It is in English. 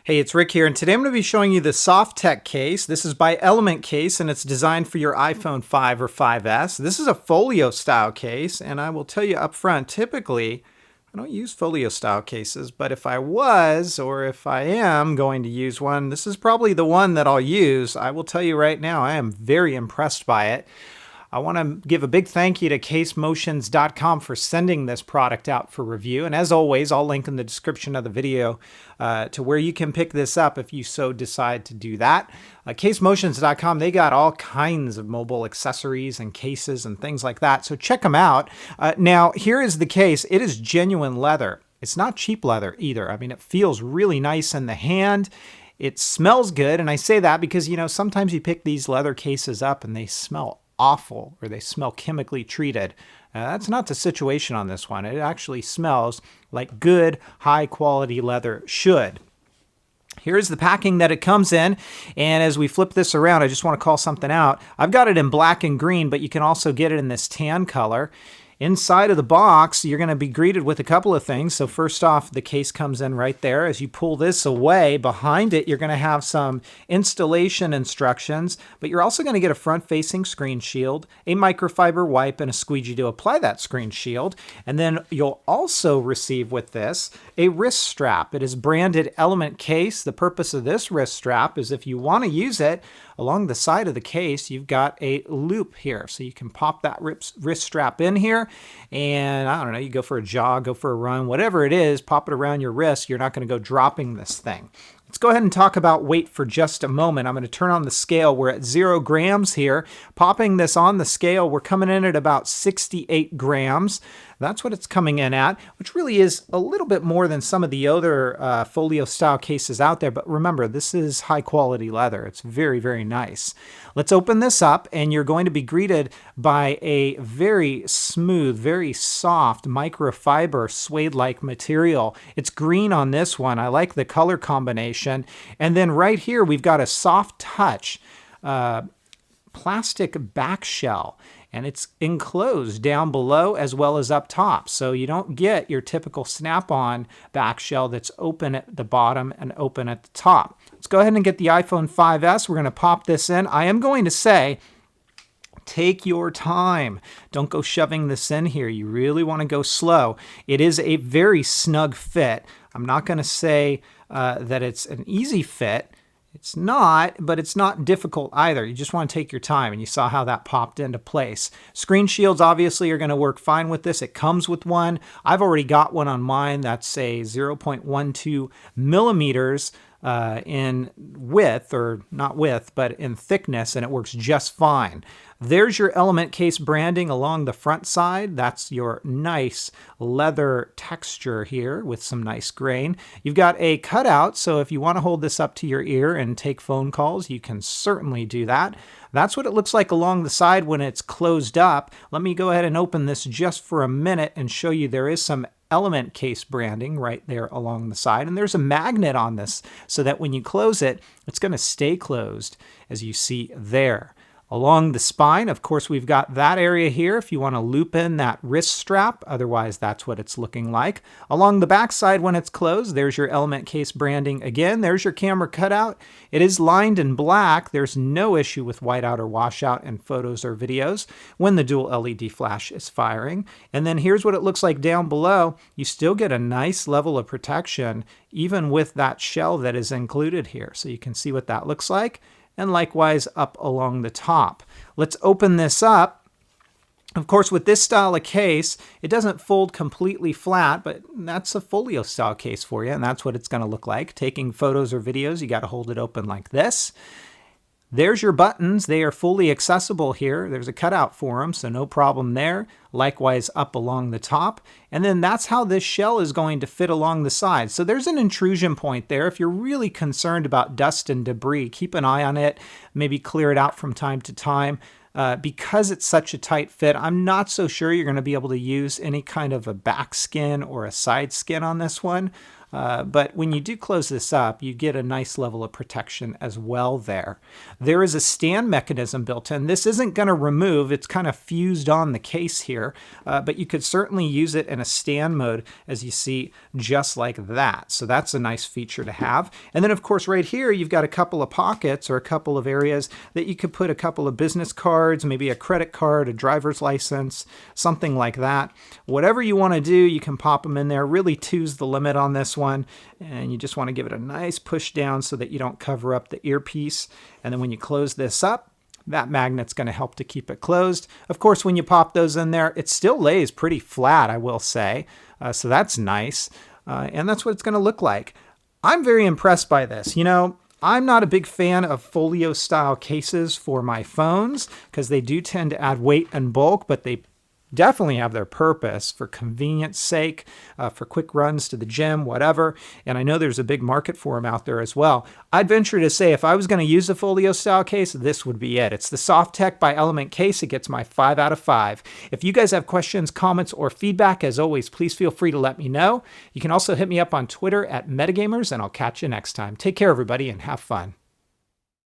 Hey, it's Rick here, and today I'm going to be showing you the Soft Tech case. This is by Element Case, and it's designed for your iPhone 5 or 5S. This is a folio style case, and I will tell you up front, typically, I don't use folio style cases, but if I was, or if I am going to use one, this is probably the one that I'll use. I will tell you right now, I am very impressed by it. I want to give a big thank you to casemotions.com for sending this product out for review. And as always, I'll link in the description of the video to where you can pick this up if you so decide to do that. Casemotions.com, they got all kinds of mobile accessories and cases and things like that. So check them out. Now, here is the case. It is genuine leather. It's not cheap leather either. I mean, it feels really nice in the hand. It smells good. And I say that because, you know, sometimes you pick these leather cases up and they smell awful or they smell chemically treated. That's not the situation on this one. It actually smells like good, high quality leather should. Here's the packing that it comes in, and as we flip this around, I just want to call something out. I've got it in black and green, but you can also get it in this tan color. Inside of the box, you're going to be greeted with a couple of things. So first off, the case comes in right there. As you pull this away, behind it, you're going to have some installation instructions, but you're also going to get a front-facing screen shield, a microfiber wipe, and a squeegee to apply that screen shield. And then you'll also receive with this a wrist strap. It is branded Element Case. The purpose of this wrist strap is if you want to use it, along the side of the case, you've got a loop here. So you can pop that wrist strap in here, and I don't know, you go for a jog, go for a run, whatever it is, pop it around your wrist. You're not going to go dropping this thing. Let's go ahead and talk about weight for just a moment. I'm going to turn on the scale. We're at 0 grams here. Popping this on the scale, we're coming in at about 68 grams. That's what it's coming in at, which really is a little bit more than some of the other folio style cases out there. But remember, this is high quality leather. It's very, very nice. Let's open this up, and you're going to be greeted by a very smooth, very soft microfiber suede-like material. It's green on this one. I like the color combination. And then right here, we've got a soft touch plastic back shell, and it's enclosed down below as well as up top. So you don't get your typical snap-on back shell that's open at the bottom and open at the top. Let's go ahead and get the iPhone 5S. We're going to pop this in. I am going to say, take your time. Don't go shoving this in here. You really want to go slow. It is a very snug fit. I'm not going to say that it's an easy fit. It's not, but it's not difficult either. You just want to take your time, and you saw how that popped into place. Screen shields obviously are going to work fine with this. It comes with one. I've already got one on mine. That's a 0.12 millimeters in width, or not width, but in thickness, and it works just fine. There's your Element Case branding along the front side. That's your nice leather texture here with some nice grain. You've got a cutout, so if you want to hold this up to your ear and take phone calls, you can certainly do that. That's what it looks like along the side when it's closed up. Let me go ahead and open this just for a minute and show you there is some Element Case branding right there along the side. And there's a magnet on this so that when you close it, it's going to stay closed, as you see there. Along the spine, of course, we've got that area here if you want to loop in that wrist strap. Otherwise, that's what it's looking like. Along the back side, when it's closed, there's your Element Case branding again. There's your camera cutout. It is lined in black. There's no issue with whiteout or washout in photos or videos when the dual LED flash is firing. And then here's what it looks like down below. You still get a nice level of protection, even with that shell that is included here. So you can see what that looks like. And likewise up along the top. Let's open this up. Of course, with this style of case, it doesn't fold completely flat, but that's a folio style case for you, and that's what it's going to look like. Taking photos or videos, you got to hold it open like this. There's your buttons. They are fully accessible here. There's a cutout for them, so no problem there. Likewise up along the top. And then that's how this shell is going to fit along the side. So there's an intrusion point there. If you're really concerned about dust and debris, keep an eye on it. Maybe clear it out from time to time. Because it's such a tight fit, I'm not so sure you're going to be able to use any kind of a back skin or a side skin on this one. But when you do close this up, you get a nice level of protection as well there. There is a stand mechanism built in. This isn't going to remove, it's kind of fused on the case here, but you could certainly use it in a stand mode, as you see, just like that. So that's a nice feature to have. And then of course right here, you've got a couple of pockets or a couple of areas that you could put a couple of business cards, maybe a credit card, a driver's license, something like that. Whatever you want to do, you can pop them in there. Really two's the limit on this one. And you just want to give it a nice push down so that you don't cover up the earpiece. And then when you close this up, that magnet's going to help to keep it closed. Of course, when you pop those in there, it still lays pretty flat, I will say. So that's nice. And that's what it's going to look like. I'm very impressed by this. You know, I'm not a big fan of folio style cases for my phones because they do tend to add weight and bulk, but they definitely have their purpose for convenience sake, for quick runs to the gym, whatever. And I know there's a big market for them out there as well. I'd venture to say if I was going to use a folio style case, this would be it. It's the SoftTech by Element case. It gets my 5 out of 5. If you guys have questions, comments, or feedback, as always, please feel free to let me know. You can also hit me up on Twitter at Metagamers, and I'll catch you next time. Take care, everybody, and have fun.